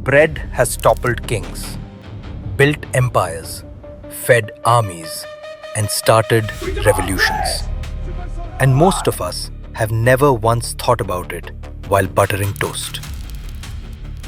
Bread has toppled kings, built empires, fed armies, and started revolutions. And most of us have never once thought about it while buttering toast.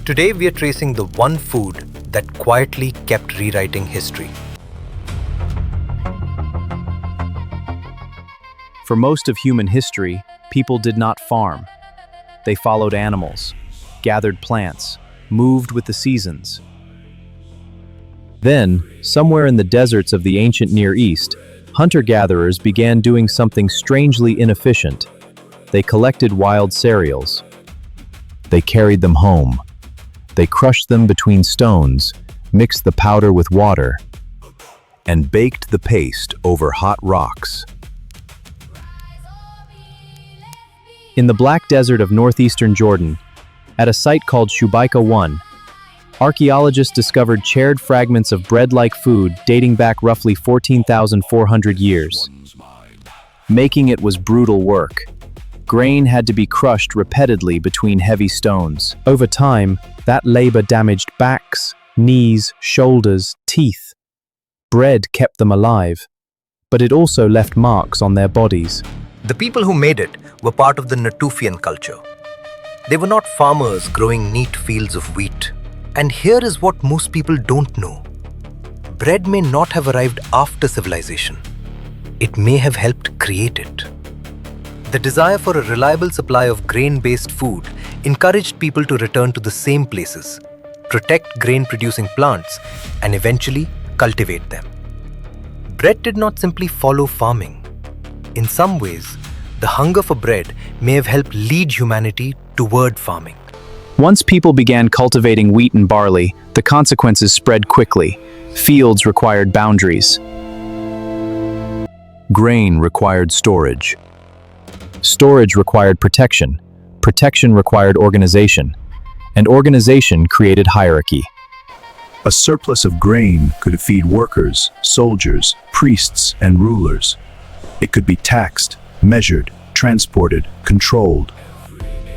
Today we are tracing the one food that quietly kept rewriting history. For most of human history, people did not farm. They followed animals, gathered plants, moved with the seasons. Then, somewhere in the deserts of the ancient Near East, hunter-gatherers began doing something strangely inefficient. They collected wild cereals. They carried them home. They crushed them between stones, mixed the powder with water, and baked the paste over hot rocks. In the Black Desert of northeastern Jordan, at a site called Shubaika 1, archaeologists discovered charred fragments of bread-like food dating back roughly 14,400 years. Making it was brutal work. Grain had to be crushed repeatedly between heavy stones. Over time, that labor damaged backs, knees, shoulders, teeth. Bread kept them alive, but it also left marks on their bodies. The people who made it were part of the Natufian culture. They were not farmers growing neat fields of wheat. And here is what most people don't know. Bread may not have arrived after civilization. It may have helped create it. The desire for a reliable supply of grain-based food encouraged people to return to the same places, protect grain-producing plants, and eventually cultivate them. Bread did not simply follow farming. In some ways, the hunger for bread may have helped lead humanity toward farming. Once people began cultivating wheat and barley, the consequences spread quickly. Fields required boundaries. Grain required storage. Storage required protection. Protection required organization. And organization created hierarchy. A surplus of grain could feed workers, soldiers, priests, and rulers. It could be taxed, measured, transported, controlled.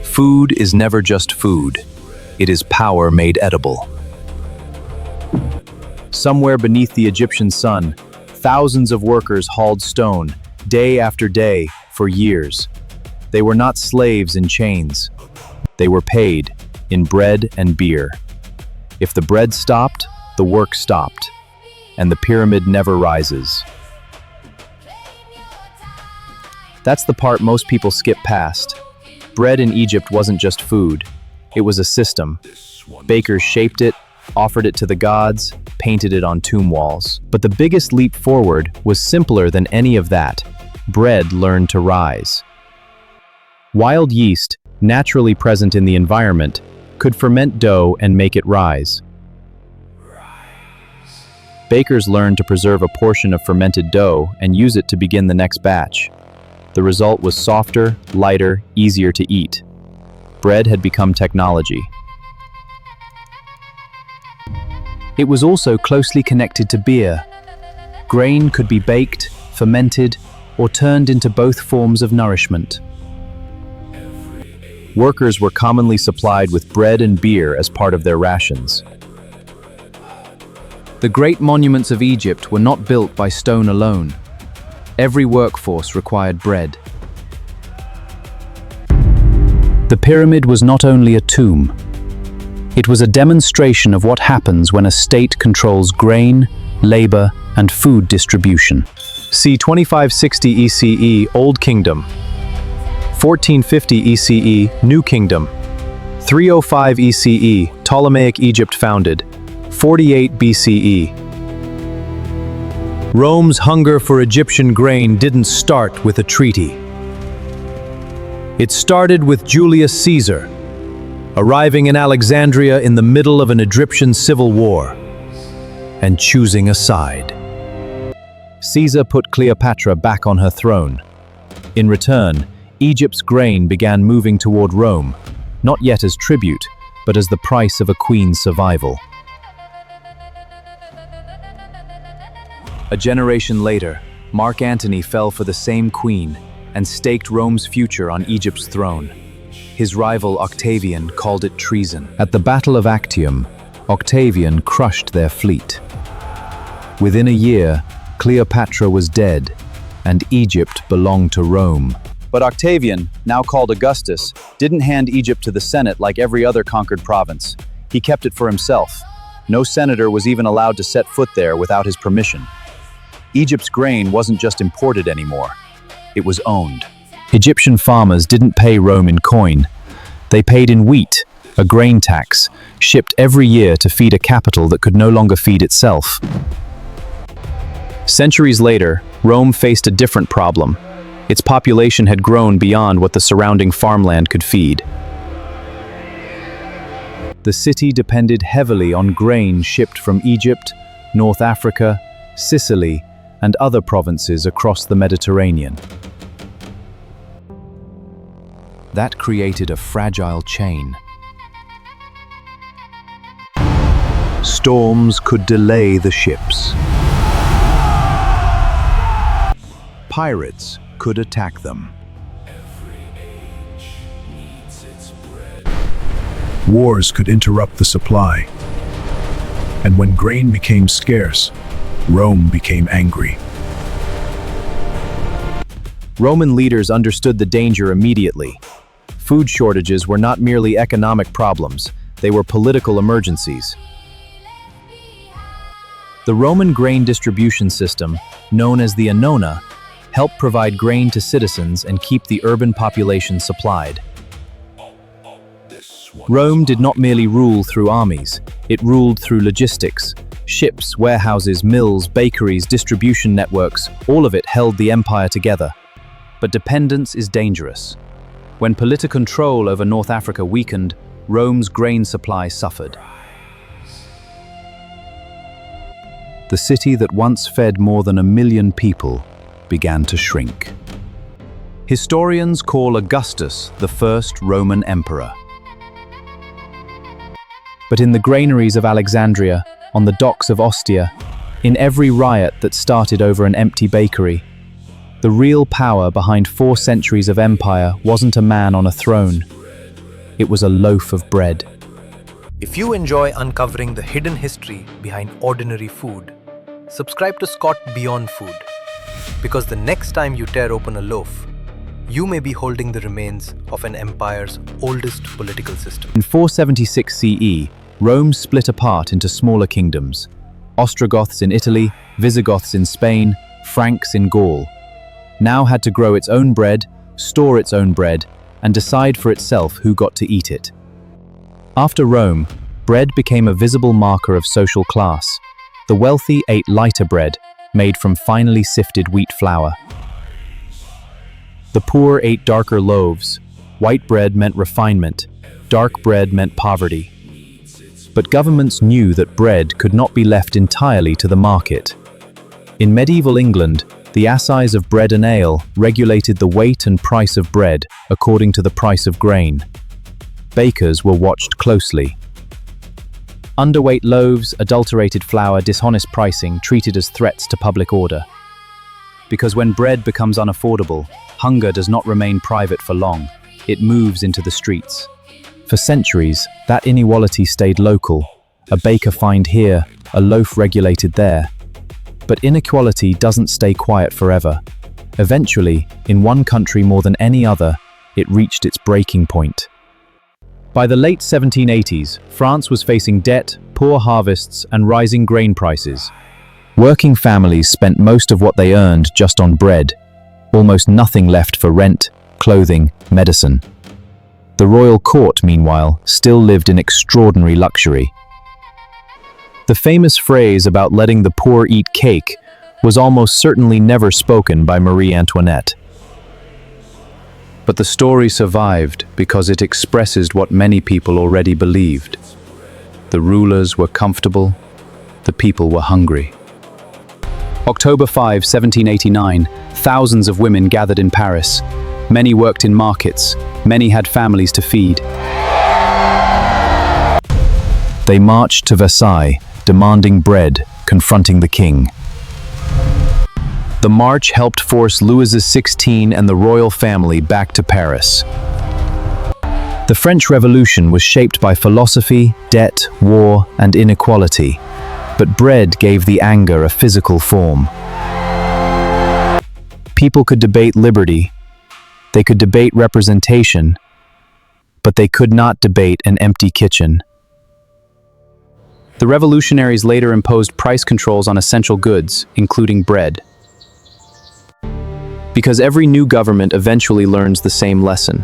Food is never just food. It is power made edible. Somewhere beneath the Egyptian sun, thousands of workers hauled stone, day after day, for years. They were not slaves in chains. They were paid in bread and beer. If the bread stopped, the work stopped, and the pyramid never rises. That's the part most people skip past. Bread in Egypt wasn't just food, it was a system. Bakers shaped it, offered it to the gods, painted it on tomb walls. But the biggest leap forward was simpler than any of that. Bread learned to rise. Wild yeast, naturally present in the environment, could ferment dough and make it rise. Bakers learned to preserve a portion of fermented dough and use it to begin the next batch. The result was softer, lighter, easier to eat. Bread had become technology. It was also closely connected to beer. Grain could be baked, fermented, or turned into both forms of nourishment. Workers were commonly supplied with bread and beer as part of their rations. The great monuments of Egypt were not built by stone alone. Every workforce required bread. The pyramid was not only a tomb. It was a demonstration of what happens when a state controls grain, labor, and food distribution. See 2560 ECE, Old Kingdom. 1450 ECE, New Kingdom. 305 ECE, Ptolemaic Egypt founded. 48 BCE. Rome's hunger for Egyptian grain didn't start with a treaty. It started with Julius Caesar, arriving in Alexandria in the middle of an Egyptian civil war, and choosing a side. Caesar put Cleopatra back on her throne. In return, Egypt's grain began moving toward Rome, not yet as tribute, but as the price of a queen's survival. A generation later, Mark Antony fell for the same queen and staked Rome's future on Egypt's throne. his rival Octavian called it treason. At the Battle of Actium, Octavian crushed their fleet. Within a year, Cleopatra was dead, and Egypt belonged to Rome. But Octavian, now called Augustus, didn't hand Egypt to the Senate like every other conquered province. He kept it for himself. No senator was even allowed to set foot there without his permission. Egypt's grain wasn't just imported anymore. It was owned. Egyptian farmers didn't pay Rome in coin. They paid in wheat, a grain tax, shipped every year to feed a capital that could no longer feed itself. Centuries later, Rome faced a different problem. Its population had grown beyond what the surrounding farmland could feed. The city depended heavily on grain shipped from Egypt, North Africa, Sicily, and other provinces across the Mediterranean. That created a fragile chain. Storms could delay the ships. Pirates could attack them. Wars could interrupt the supply. And when grain became scarce, Rome became angry. Roman leaders understood the danger immediately. Food shortages were not merely economic problems, they were political emergencies. The Roman grain distribution system, known as the annona, helped provide grain to citizens and keep the urban population supplied. Rome did not merely rule through armies, it ruled through logistics. Ships, warehouses, mills, bakeries, distribution networks, all of it held the empire together. But dependence is dangerous. When political control over North Africa weakened, Rome's grain supply suffered. The city that once fed more than 1 million people began to shrink. Historians call Augustus the first Roman emperor. But in the granaries of Alexandria, on the docks of Ostia, in every riot that started over an empty bakery, the real power behind 4 centuries of empire wasn't a man on a throne. It was a loaf of bread. If you enjoy uncovering the hidden history behind ordinary food, subscribe to Scott Beyond Food, because the next time you tear open a loaf, you may be holding the remains of an empire's oldest political system. In 476 CE, Rome split apart into smaller kingdoms: Ostrogoths in Italy, Visigoths in Spain, Franks in Gaul. Now had to grow its own bread, store its own bread, and decide for itself who got to eat it. After Rome, bread became a visible marker of social class. The wealthy ate lighter bread, made from finely sifted wheat flour. The poor ate darker loaves. White bread meant refinement, dark bread meant poverty. But governments knew that bread could not be left entirely to the market. In medieval England, the Assize of bread and ale regulated the weight and price of bread according to the price of grain. Bakers were watched closely. Underweight loaves, adulterated flour, dishonest pricing treated as threats to public order. Because when bread becomes unaffordable, hunger does not remain private for long. It moves into the streets. For centuries, that inequality stayed local. A baker fined here, a loaf regulated there. But inequality doesn't stay quiet forever. Eventually, in one country more than any other, it reached its breaking point. By the late 1780s, France was facing debt, poor harvests, and rising grain prices. Working families spent most of what they earned just on bread. Almost nothing left for rent, clothing, medicine. The royal court, meanwhile, still lived in extraordinary luxury. The famous phrase about letting the poor eat cake was almost certainly never spoken by Marie Antoinette. But the story survived because it expresses what many people already believed. The rulers were comfortable, the people were hungry. October 5, 1789, thousands of women gathered in Paris. Many worked in markets, many had families to feed. They marched to Versailles, demanding bread, confronting the king. The march helped force Louis XVI and the royal family back to Paris. The French Revolution was shaped by philosophy, debt, war, and inequality. But bread gave the anger a physical form. People could debate liberty, they could debate representation, but they could not debate an empty kitchen. The revolutionaries later imposed price controls on essential goods, including bread. Because every new government eventually learns the same lesson.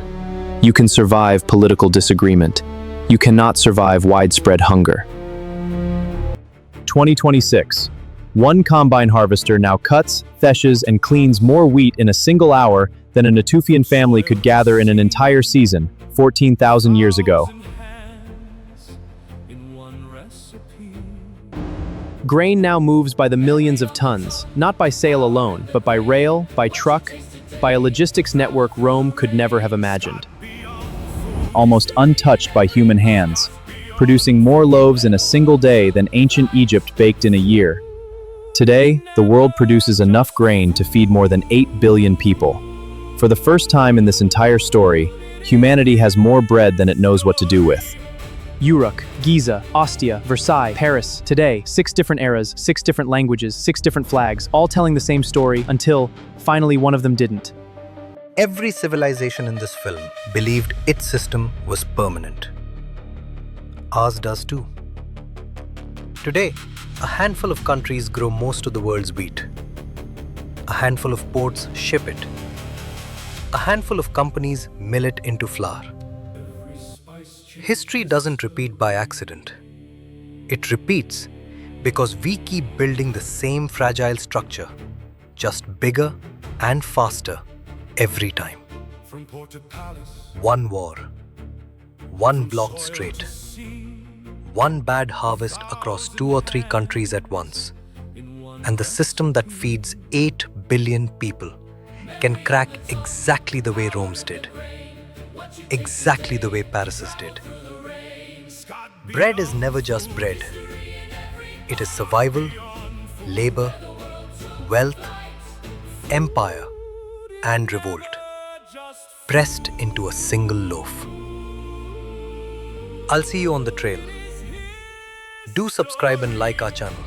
You can survive political disagreement. You cannot survive widespread hunger. 2026. One combine harvester now cuts, theshes, and cleans more wheat in a single hour than a Natufian family could gather in an entire season, 14,000 years ago. Grain now moves by the millions of tons, not by sail alone, but by rail, by truck, by a logistics network Rome could never have imagined. Almost untouched by human hands, producing more loaves in a single day than ancient Egypt baked in a year. Today, the world produces enough grain to feed more than 8 billion people. For the first time in this entire story, humanity has more bread than it knows what to do with. Uruk, Giza, Ostia, Versailles, Paris. Today, 6 different eras, 6 different languages, 6 different flags, all telling the same story until, finally, one of them didn't. Every civilization in this film believed its system was permanent. Ours does too. Today, a handful of countries grow most of the world's wheat. A handful of ports ship it. A handful of companies mill it into flour. History doesn't repeat by accident. It repeats because we keep building the same fragile structure, just bigger and faster every time. One war, one blocked strait, one bad harvest across 2 or 3 countries at once, and the system that feeds 8 billion people can crack exactly the way Rome's did, exactly the way Paris's did. Bread is never just bread. It is survival, labor, wealth, empire, and revolt, pressed into a single loaf. I'll see you on the trail. Do subscribe and like our channel.